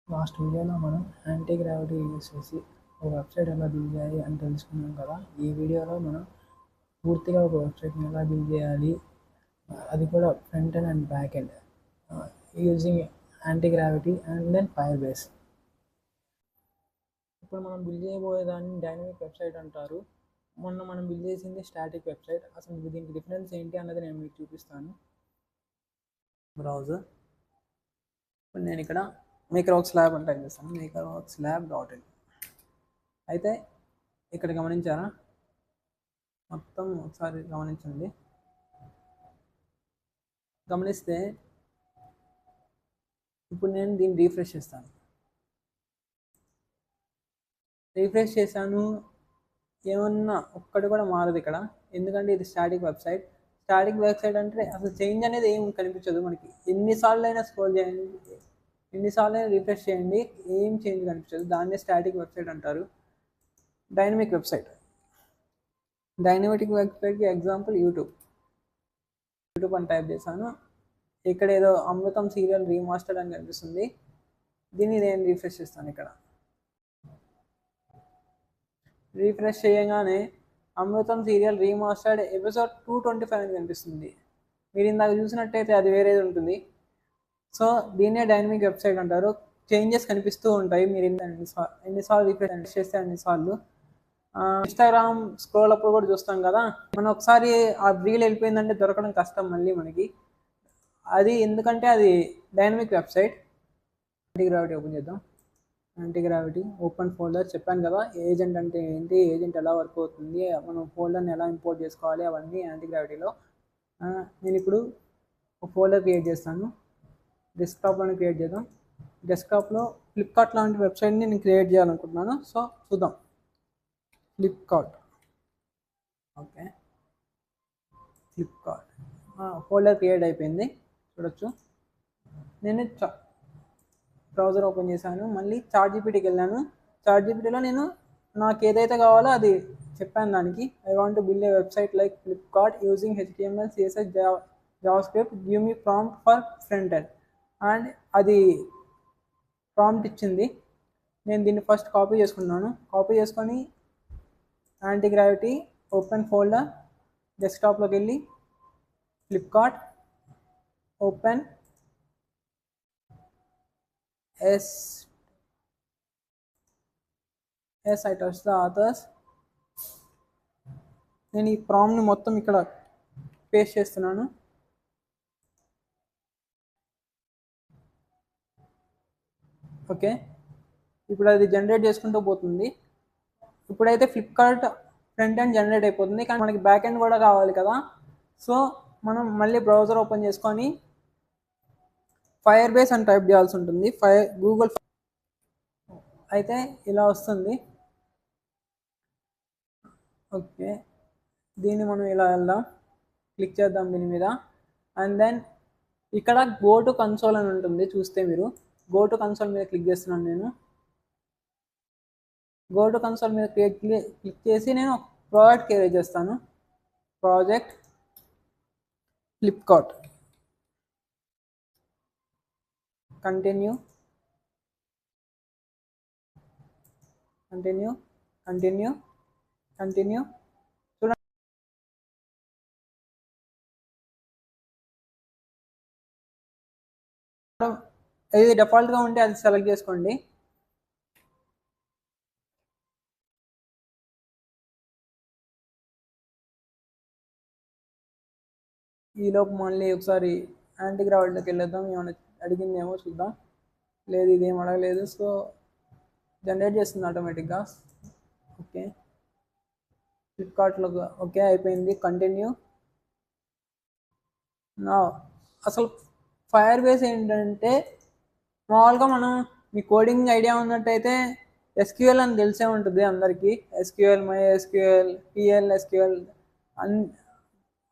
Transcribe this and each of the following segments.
Last వీడియోలో మనం anti gravity use చేసి ఒక వెబ్సైట్ ఎలా బిల్డ్ చేయాలి అని తెలుసుకున్నాం కదా. ఈ వీడియోలో మనం పూర్తిగా ఒక వెబ్సైట్ని ఎలా బిల్డ్ చేయాలి, అది కూడా front end and back end using antigravity and then Firebase. ఇప్పుడు మనం బిల్డ్ చేయబోయేదాన్ని డైనమిక్ వెబ్సైట్ అంటారు. మొన్న మనం బిల్డ్ చేసింది స్టాటిక్ వెబ్సైట్. అసలు దీనికి డిఫరెన్స్ ఏంటి అన్నది నేను మీకు చూపిస్తాను. బ్రౌజర్, ఇప్పుడు నేను ఇక్కడ మేకర్వర్క్స్ ల్యాబ్ అని టైప్ చేస్తాను. మేకర్వర్క్స్ ల్యాబ్ .in. అయితే ఇక్కడ గమనించారా, మొత్తం ఒకసారి గమనించండి. గమనిస్తే ఇప్పుడు నేను దీన్ని రీఫ్రెష్ చేస్తాను. రీఫ్రెష్ చేశాను, ఏమన్నా ఒక్కటి కూడా మారదు ఇక్కడ, ఎందుకంటే ఇది స్టాటిక్ వెబ్సైట్. స్టాటిక్ వెబ్సైట్ అంటే అసలు చేంజ్ అనేది ఏం కనిపించదు మనకి. ఎన్నిసార్లు అయినా స్క్రోల్ చేయండి, ఎన్నిసార్లు అయినా రిఫ్రెష్ చేయండి, ఏం చేంజ్ కనిపించదు. దాన్నే స్టాటిక్ వెబ్సైట్ అంటారు. డైనమిక్ వెబ్సైట్, డైనమిక్ వెబ్సైట్కి ఎగ్జాంపుల్ యూట్యూబ్ అని టైప్ చేశాను. ఇక్కడ ఏదో అమృతం సీరియల్ రీమాస్టర్డ్ అని కనిపిస్తుంది. దీన్ని నేను రిఫ్రెష్ చేస్తాను. ఇక్కడ రీఫ్రెష్ చేయగానే అమృతం సీరియల్ రీమాస్టర్డ్ ఎపిసోడ్ 225 అని కనిపిస్తుంది. మీరు ఇందాక చూసినట్టయితే అది వేరేది ఉంటుంది. సో దీన్నే డైనమిక్ వెబ్సైట్ అంటారు. చేంజెస్ కనిపిస్తూ ఉంటాయి మీరు ఎన్నిసార్లు రిఫ్రెష్ చేస్తే అన్నిసార్లు. ఇన్స్టాగ్రామ్ స్క్రోల్ అప్పుడు కూడా చూస్తాం కదా, మనం ఒకసారి ఆ రీల్ వెళ్ళిపోయిందంటే దొరకడం కష్టం మళ్ళీ మనకి. అది ఎందుకంటే అది dynamic website. Anti gravity open చేద్దాం. Anti gravity open folder. చెప్పాను కదా ఏజెంట్ అంటే ఏంటి, ఏజెంట్ ఎలా వర్క్ అవుతుంది, మనం ఫోల్డర్ని ఎలా ఇంపోర్ట్ చేసుకోవాలి, అవన్నీ యాంటీ గ్రావిటీలో. నేను ఇప్పుడు ఒక ఫోల్డర్ క్రియేట్ చేస్తాను. డెస్క్టాప్లోనే క్రియేట్ చేద్దాం. డెస్క్టాప్లో ఫ్లిప్కార్ట్ లాంటి వెబ్సైట్ని నేను క్రియేట్ చేయాలనుకుంటున్నాను. సో చూద్దాం. Flipkart, okay, Flipkart folder create అయిపోయింది, చూడొచ్చు. నేను బ్రౌజర్ ఓపెన్ చేశాను, మళ్ళీ చాట్‌జీపీటీకి వెళ్ళాను. చాట్‌జీపీటీలో నేను నాకు ఏదైతే కావాలో అది చెప్పాను దానికి. I want to build a website like Flipkart using HTML, CSS, JavaScript, give me prompt for front end. And అది ప్రాంప్ట్ ఇచ్చింది. నేను దీన్ని ఫస్ట్ కాపీ చేసుకున్నాను. కాపీ చేసుకొని యాంటీ గ్రావిటీ ఓపెన్ ఫోల్డర్, డెస్క్టాప్లోకి వెళ్ళి Flipkart open I touch the authors. నేను ఈ ప్రాంప్ట్ని మొత్తం ఇక్కడ పేస్ట్ చేస్తున్నాను. ఓకే, ఇప్పుడు అది జనరేట్ చేసుకుంటూ పోతుంది. ఇప్పుడైతే ఫ్లిప్కార్ట్ ఫ్రంట్ ఎండ్ జనరేట్ అయిపోతుంది, కానీ మనకి బ్యాక్ ఎండ్ కూడా కావాలి కదా. సో మనం మళ్ళీ బ్రౌజర్ ఓపెన్ చేసుకొని ఫైర్ బేస్ అని టైప్ చేయాల్సి ఉంటుంది. గూగుల్ అయితే ఇలా వస్తుంది. ఓకే, దీన్ని మనం ఇలా వెళ్దాం, క్లిక్ చేద్దాం దీని మీద. అండ్ దెన్ ఇక్కడ గో టు కన్సోల్ అని ఉంటుంది, చూస్తే మీరు గో టు కన్సోల్ మీద క్లిక్ చేస్తున్నాను. నేను గో టు కన్సోల్ మీద క్లిక్ చేసి నేను ప్రాజెక్ట్ క్రియేట్ చేస్తాను. Project Flipkart, continue continue continue continue. చూడండి, ఇది డిఫాల్ట్గా ఉంటే అది సెలెక్ట్ చేసుకోండి. ఈలోపు మళ్ళీ ఒకసారి యాంటీ గ్రావిటీలోకి వెళ్ళేద్దాం, ఏమైనా అడిగిందేమో చూద్దాం. లేదు, ఇదేం అడగలేదు. సో జనరేట్ చేస్తుంది ఆటోమేటిక్గా. ఓకే, ఫ్లిప్కార్ట్లో ఓకే అయిపోయింది. కంటిన్యూ. నా అసలు ఫైర్ బేస్ ఏంటంటే, మామూలుగా మనం మీ కోడింగ్ ఐడియా ఉన్నట్టయితే SQL అని తెలిసే ఉంటుంది అందరికీ. SQL, MySQL, PL/SQL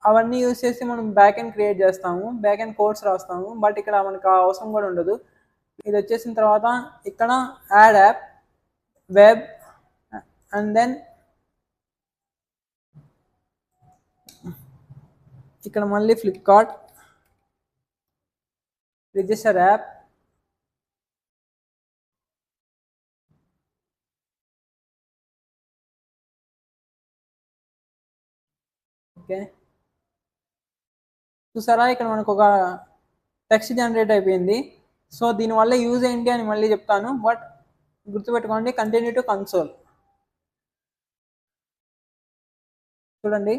అవన్నీ యూజ్ చేసి మనం బ్యాక్ ఎండ్ క్రియేట్ చేస్తాము, బ్యాక్ ఎండ్ కోడ్స్ రాస్తాము. బట్ ఇక్కడ మనకు అవసరం కూడా ఉండదు. ఇది వచ్చేసిన తర్వాత ఇక్కడ add app, web, and then ఇక్కడ మళ్ళీ ఫ్లిప్కార్ట్, రిజిస్టర్ యాప్, ఓకే, చూసారా ఇక్కడ మనకు ఒక టెక్స్ట్ జనరేట్ అయిపోయింది. సో దీనివల్ల యూజ్ ఏంటి అని మళ్ళీ చెప్తాను, బట్ గుర్తుపెట్టుకోండి కంటిన్యూ టు కన్సోల్. చూడండి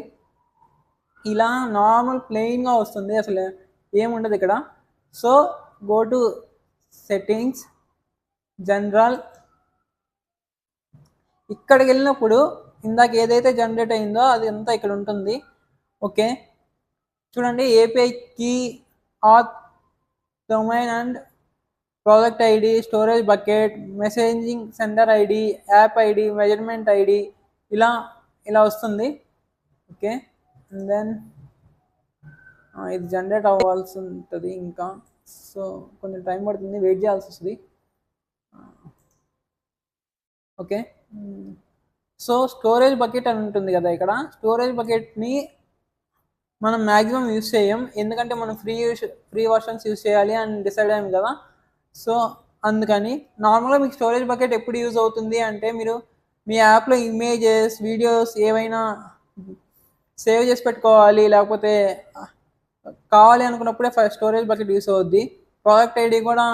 ఇలా నార్మల్ ప్లెయిన్గా వస్తుంది, అసలు ఏముండదు ఇక్కడ. So go to settings, general, ఇక్కడికి వెళ్ళినప్పుడు ఇందాక ఏదైతే జనరేట్ అయిందో అది అంతా ఇక్కడ ఉంటుంది. ఓకే, చూడండి API key, auth, domain and project ID, storage bucket, messaging sender ID, app ID, measurement ID, ఇలా ఇలా వస్తుంది. ఓకే, అండ్ దెన్ ఇది జనరేట్ అవ్వాల్సి ఉంటుంది ఇంకా, సో కొంచెం టైం పడుతుంది, వెయిట్ చేయాల్సి వస్తుంది. ఓకే, సో స్టోరేజ్ బకెట్ అని ఉంటుంది కదా, ఇక్కడ స్టోరేజ్ బకెట్ని మనం మ్యాక్సిమం యూస్ చేయం, ఎందుకంటే మనం ఫ్రీ వర్షన్స్ యూస్ చేయాలి అని డిసైడ్ అయ్యాం కదా. సో అందుకని నార్మల్గా మీకు స్టోరేజ్ బకెట్ ఎప్పుడు యూజ్ అవుతుంది అంటే, మీరు మీ యాప్లో ఇమేజెస్, వీడియోస్ ఏవైనా సేవ్ చేసి పెట్టుకోవాలి, లేకపోతే కావాలి అనుకున్నప్పుడే స్టోరేజ్ బకెట్ యూస్ అవుద్ది. ప్రాజెక్ట్ ఐడి కూడా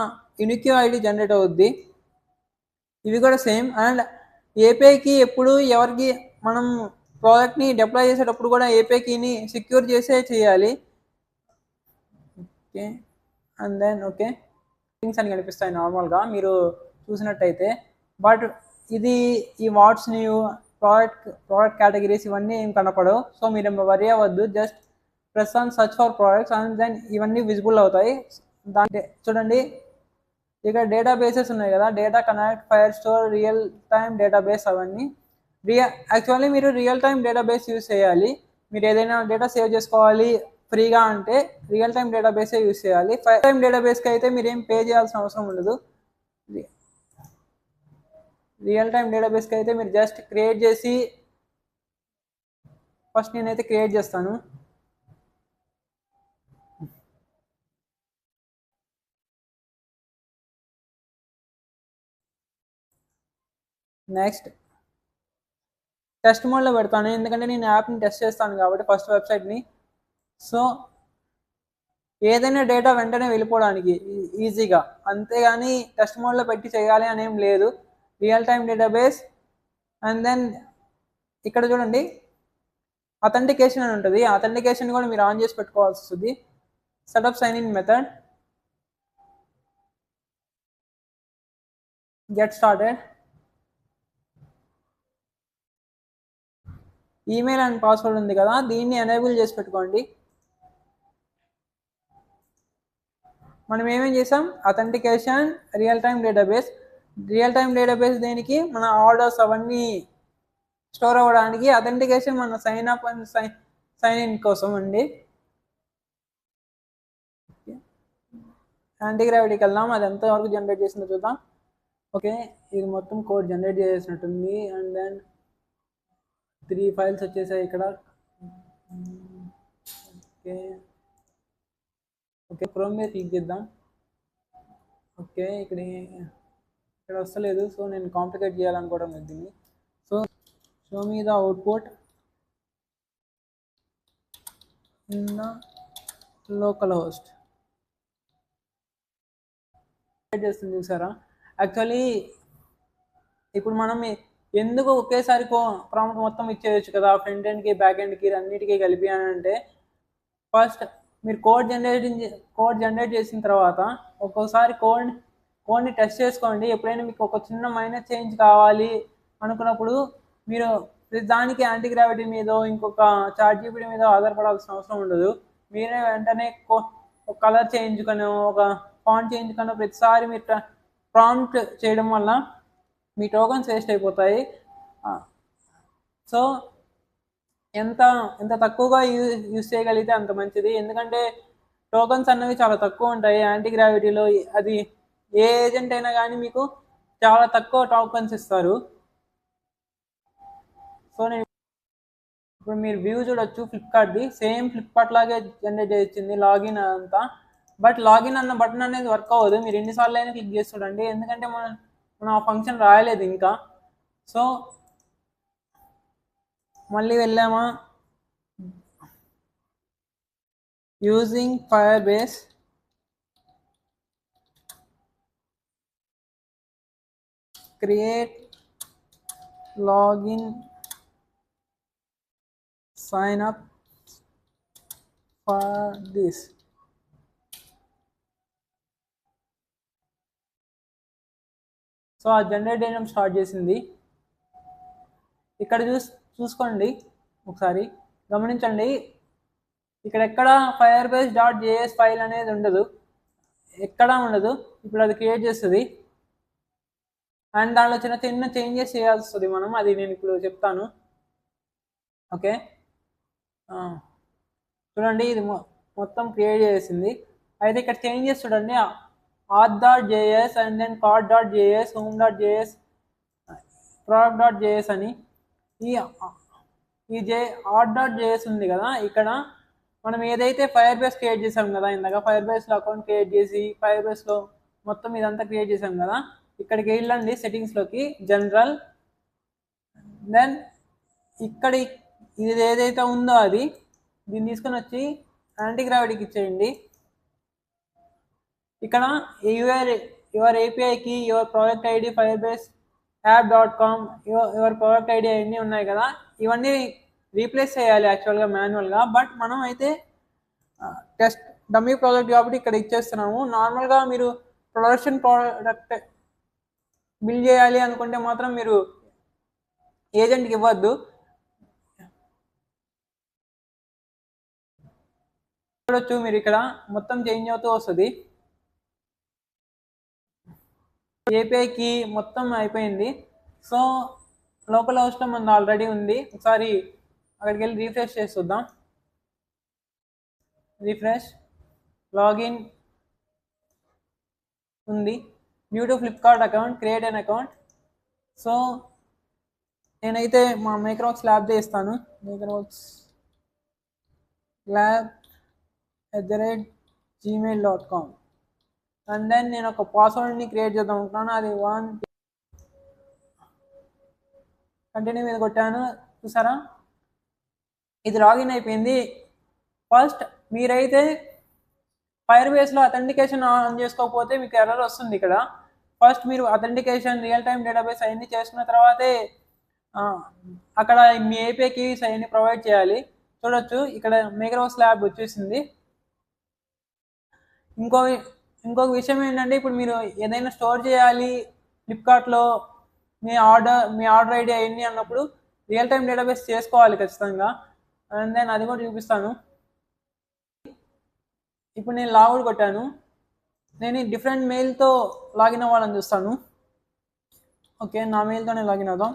యూనిక్ ఐడి జనరేట్ అవుద్ది, ఇవి కూడా సేమ్. అండ్ ఏపీఐకి ఎప్పుడు ఎవరికి మనం ప్రాజెక్ట్ని డిప్లాయ్ చేసేటప్పుడు కూడా ఏపీఐ కీని సెక్యూర్ చేసే చేయాలి. Okay, and then okay things అని కనిపిస్తాయి నార్మల్గా మీరు చూసినట్టయితే, బట్ ఇది ఈ వాట్స్ న్యూ, ప్రోడక్ట్ కేటగిరీస్ ఇవన్నీ ఏం కనపడవు. సో మీరు వరీ అవ్వద్దు, just press on search for products and then ఇవన్నీ విజిబుల్ అవుతాయి. దాంట్లో చూడండి ఇక్కడ డేటాబేసెస్ ఉన్నాయి కదా, data connect, Firestore, real time database, అవన్నీ యాక్చువల్లీ మీరు రియల్ టైమ్ డేటాబేస్ యూజ్ చేయాలి. మీరు ఏదైనా డేటా సేవ్ చేసుకోవాలి ఫ్రీగా అంటే రియల్ టైమ్ డేటాబేసే యూజ్ చేయాలి. ఫైర్ టైమ్ డేటాబేస్కి అయితే మీరు ఏం పే చేయాల్సిన అవసరం ఉండదు. రియల్ టైమ్ డేటాబేస్కి అయితే మీరు జస్ట్ క్రియేట్ చేసి, ఫస్ట్ నేనైతే క్రియేట్ చేస్తాను. నెక్స్ట్ టెస్ట్ మోడ్లో పెడతాను, ఎందుకంటే నేను యాప్ని టెస్ట్ చేస్తాను కాబట్టి ఫస్ట్ వెబ్సైట్ని. సో ఏదైనా డేటా వెంటనే వెళ్ళిపోవడానికి ఈజీగా, అంతేగాని టెస్ట్ మోడ్లో పెట్టి చేయాలి అని ఏం లేదు. Real time database and then ఇక్కడ చూడండి అథెంటికేషన్ అని ఉంటుంది, అథెంటికేషన్ కూడా మీరు ఆన్ చేసి పెట్టుకోవాల్సి వస్తుంది. Setup sign in method, get started, email and password ఉంది కదా, దీన్ని ఎనేబుల్ చేసి పెట్టుకోండి. మనం ఏమేం చేసాం, authentication, real time database. Real time database దేనికి, మన ఆర్డర్స్ అవన్నీ స్టోర్ అవ్వడానికి. అథెంటికేషన్ మన sign up and sign in కోసం అండి. యాంటీగ్రావిటీకి వెళ్దాం, అది ఎంతవరకు జనరేట్ చేసిందో చూద్దాం. ఓకే, ఇది మొత్తం కోడ్ జనరేట్ చేసినట్టుంది. అండ్ దెన్ 3 ఫైల్స్ వచ్చేసాయి ఇక్కడ. ఓకే ఓకే, క్రోమ్ మీద క్లిక్ చేద్దాం. ఓకే, ఇక్కడ వస్తలేదు, సో నేను కాంప్లికేట్ చేయాలనుకోవడం లేదు దీన్ని. So show me the output in the local host చేస్తుంది చూసారా. యాక్చువల్లీ ఇప్పుడు మనం ఎందుకు ఒకేసారి ప్రాంప్ట్ మొత్తం ఇచ్చేయచ్చు కదా, ఫ్రంట్ ఎండ్కి, బ్యాక్ ఎండ్కి, అన్నిటికీ కలిపి అని అంటే, ఫస్ట్ మీరు కోడ్ జనరేట్ చేసిన తర్వాత ఒక్కోసారి కోడ్ని టెస్ట్ చేసుకోండి. ఎప్పుడైనా మీకు ఒక చిన్న మైనర్ చేంజ్ కావాలి అనుకున్నప్పుడు మీరు దానికి యాంటీగ్రావిటీ మీద, ఇంకొక చాట్‌జీపీటీ మీద ఆధారపడాల్సిన అవసరం ఉండదు. మీరే వెంటనే ఒక కలర్ చేంజ్ కనో, ఒక ఫాంట్ చేంజ్ కనో ప్రతిసారి మీరు ప్రాంప్ట్ చేయడం వల్ల మీ టోకన్స్ వేస్ట్ అయిపోతాయి. సో ఎంత తక్కువగా యూజ్ చేయగలిగితే అంత మంచిది, ఎందుకంటే టోకన్స్ అన్నవి చాలా తక్కువ ఉంటాయి యాంటీగ్రావిటీలో. అది ఏ ఏజెంట్ అయినా కానీ మీకు చాలా తక్కువ టోకన్స్ ఇస్తారు. సో నేను ఇప్పుడు మీరు వ్యూ చూడొచ్చు, ఫ్లిప్కార్ట్ది సేమ్ ఫ్లిప్కార్ట్ లాగే జనరేట్ చేయించింది లాగిన్ అంతా. బట్ లాగిన్ అన్న బటన్ అనేది వర్క్ అవ్వదు, మీరు ఎన్నిసార్లు అయినా క్లిక్ చేసి చూడండి, ఎందుకంటే మనం ఆ ఫంక్షన్ రాయలేదు ఇంకా. సో మళ్ళీ వెళ్ళామా, using Firebase create login sign up for this. So ఆ జనరేట్ చేయడం స్టార్ట్ చేసింది. ఇక్కడ చూసుకోండి ఒకసారి గమనించండి, ఇక్కడ ఎక్కడ ఫైర్బేస్ డాట్ జేఎస్ ఫైల్ అనేది ఉండదు, ఎక్కడా ఉండదు. ఇప్పుడు అది క్రియేట్ చేస్తుంది అండ్ దానిలో చిన్న చిన్న చేంజెస్ చేయాల్సి వస్తుంది మనం, అది నేను ఇప్పుడు చెప్తాను. ఓకే, చూడండి ఇది మొత్తం క్రియేట్ చేసింది. అయితే ఇక్కడ చేంజెస్ చూడండి, auth.js and then cart.js, home.js, product.js అని ఈ auth.js ఉంది కదా, ఇక్కడ మనం ఏదైతే ఫైర్బేస్ క్రియేట్ చేసాం కదా ఇందాక, ఫైర్బేస్లో అకౌంట్ క్రియేట్ చేసి ఫైర్బేస్లో మొత్తం ఇదంతా క్రియేట్ చేసాం కదా, ఇక్కడికి వెళ్ళండి సెట్టింగ్స్లోకి, జనరల్, దెన్ ఇక్కడ ఇది ఏదైతే ఉందో అది దీన్ని తీసుకొని వచ్చి యాంటీ గ్రావిటీకి ఇచ్చేయండి. ఇక్కడ యువర్ ఏపీఐకి యువర్ ప్రాజెక్ట్ ఐడి ఫైర్బేస్ యాప్.com యువర్ ప్రాజెక్ట్ ఐడి అన్నీ ఉన్నాయి కదా, ఇవన్నీ రీప్లేస్ చేయాలి యాక్చువల్గా మాన్యువల్గా. బట్ మనం అయితే టెస్ట్ డమ్మీ ప్రాజెక్ట్ కాబట్టి ఇక్కడ ఇచ్చేస్తున్నాము. నార్మల్గా మీరు ప్రొడక్షన్ ప్రోడక్ట్ బిల్డ్ చేయాలి అనుకుంటే మాత్రం మీరు ఏజెంట్కి ఇవ్వద్దు. చూడొచ్చు మీరు ఇక్కడ మొత్తం చేంజ్ అవుతూ వస్తుంది. ఏపీఐకి మొత్తం అయిపోయింది. సో లోకల్ హోస్ట్ మనది ఆల్రెడీ ఉంది, ఒకసారి అక్కడికి వెళ్ళి రీఫ్రెష్ చేసి చూద్దాం. రీఫ్రెష్, లాగిన్ ఉంది, new to Flipkart account, create an account. So నేనైతే మా మేకర్వర్క్స్ ల్యాబ్దే ఇస్తాను, మేకర్వర్క్స్ lab@gmail.com. అండ్ దెన్ నేను ఒక పాస్వర్డ్ని క్రియేట్ చేద్దాం అనుకుంటున్నాను, అది 1 కంటిన్యూ మీద కొట్టాను. చూసారా ఇది లాగిన్ అయిపోయింది. ఫస్ట్ మీరైతే ఫైర్బేస్లో అథెంటికేషన్ ఆన్ చేసుకోకపోతే మీకు ఎర్రర్ వస్తుంది. ఇక్కడ ఫస్ట్ మీరు అథెంటికేషన్ రియల్ టైమ్ డేటాబేస్ అవన్నీ చేసుకున్న తర్వాతే అక్కడ మీ ఏపీఐ కీస్ అవన్నీ ప్రొవైడ్ చేయాలి. చూడొచ్చు ఇక్కడ మేకర్వర్క్స్ ల్యాబ్ వచ్చేసింది. ఇంకొక విషయం ఏంటంటే, ఇప్పుడు మీరు ఏదైనా స్టోర్ చేయాలి ఫ్లిప్కార్ట్లో మీ ఆర్డర్ ఐడి అవన్నీ అన్నప్పుడు రియల్ టైమ్ డేటాబేస్ చేసుకోవాలి ఖచ్చితంగా. అండ్ దెన్ అది కూడా చూపిస్తాను. ఇప్పుడు నేను లాగౌట్ కొట్టాను, నేను డిఫరెంట్ మెయిల్తో లాగిన్ అవ్వాలని చూస్తాను. ఓకే, నా మెయిల్తోనే లాగిన్ అవుదాం.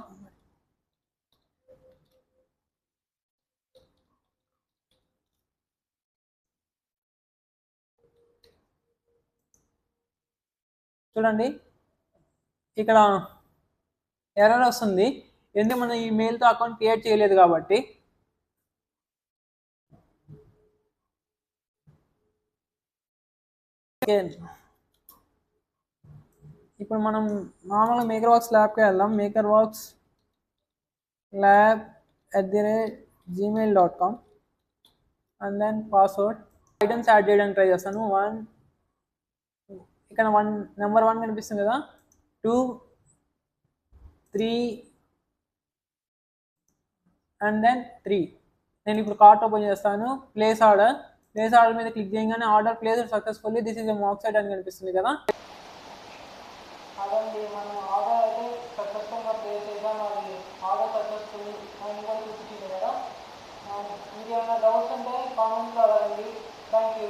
చూడండి ఇక్కడ ఎర్రర్ వస్తుంది, ఎందుకంటే మనం ఈ మెయిల్తో అకౌంట్ క్రియేట్ చేయలేదు కాబట్టి. ఇప్పుడు మనం నార్మల్గా మేకర్వర్క్స్ ల్యాబ్కి వెళ్దాం. Makerworks lab@gmail.com and then password items add చేయడానికి ట్రై చేస్తాను. 1 ఇక్కడ నెంబర్ 1 కనిపిస్తుంది కదా, 2 3 అండ్ దెన్ 3. నేను ఇప్పుడు కార్ట్ ఓపెన్ చేస్తాను. ప్లేస్ ఆర్డర్ మీద క్లిక్ చేయగానే order place successfully, this is a mock site అని కనిపిస్తుంది కదా. అదండి మనం ఆర్డర్ అయితే సక్సెస్ఫుల్గా ప్లేస్ చేద్దాం, అది ఆర్డర్ సక్సెస్ఫుల్ అని కూడా చూపించింది కదా. ఇంకేమైనా డౌట్స్ ఉంటే కామెంట్లో అడగండి. Thank you.